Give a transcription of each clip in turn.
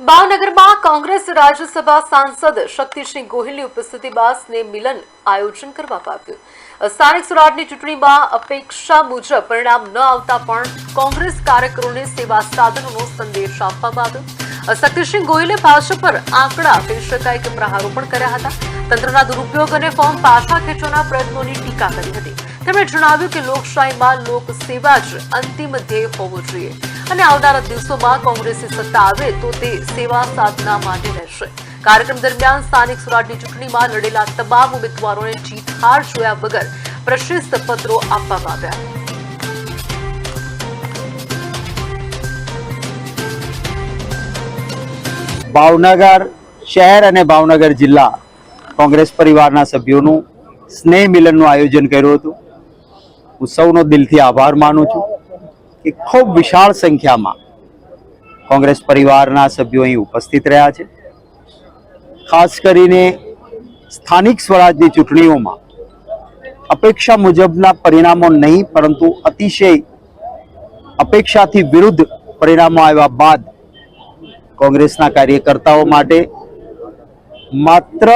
ભાવનગરમાં કોંગ્રેસ રાજ્યસભા સાંસદ શક્તિસિંહ ગોહિલની ઉપસ્થિતિમાં સ્નેહ મિલન આયોજન કરવામાં આવ્યું। સ્થાનિક સ્વરાજની ચૂંટણીમાં અપેક્ષા મુજબ પરિણામ ન આવતા પણ કોંગ્રેસ કાર્યકરોને સેવા સાધનોનો સંદેશ આપવામાં આવ્યો। શક્તિસિંહ ગોહિલે ભાજપ પર આંકડા કહી શકાય કે પ્રહારોપણ કર્યા હતા। તંત્રના દુરુપયોગ અને ફોર્મ પાછા ખેંચવાના પ્રયત્નોની ટીકા કરી હતી। તેમણે જણાવ્યું કે લોકશાહીમાં લોક સેવા જ અંતિમ ધ્યેય હોવો જોઈએ અને આવનારા દિવસોમાં કોંગ્રેસની સત્તા આવે તો તે સેવા સાધના માટે રહેશે। કાર્યક્રમ દરમિયાન સ્થાનિક સ્વરાજની ચૂંટણીમાં લડેલા તમામ ઉમેદવારોને જીત હાર જોયા વગર પ્રશસ્ત પત્રો આપવામાં આવ્યા। ભાવનગર શહેર અને ભાવનગર જિલ્લા કોંગ્રેસ પરિવારના સભ્યોનું સ્નેહ મિલનનું આયોજન કર્યું હતું। હું સૌનો દિલથી આભાર માનું છું કે ખૂબ વિશાળ સંખ્યામાં કોંગ્રેસ પરિવારના સભ્યો અહીં ઉપસ્થિત રહ્યા છે। ખાસ કરીને સ્થાનિક સ્વરાજની ચૂંટણીઓમાં અપેક્ષા મુજબના પરિણામો નહીં પરંતુ અતિશય અપેક્ષાથી વિરુદ્ધ પરિણામો આવ્યા બાદ કોંગ્રેસના કાર્યકર્તાઓ માટે માત્ર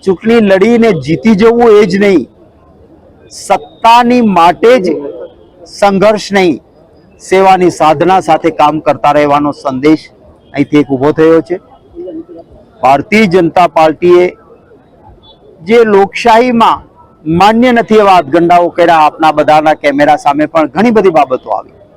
ચૂંટણી લડીને જીતી જવું એ જ નહીં, સત્તાની માટે જ સંઘર્ષ નહીં, સેવાની સાધના સાથે કામ કરતા રહેવાનો સંદેશ અહીંથી એક ઊભો થયો છે। ભારતીય જનતા પાર્ટીએ જે લોકશાહીમાં માન્ય નથી એવા હાથગંડાઓ કર્યા, આપના બધાના કેમેરા સામે પણ ઘણી બધી બાબતો આવી,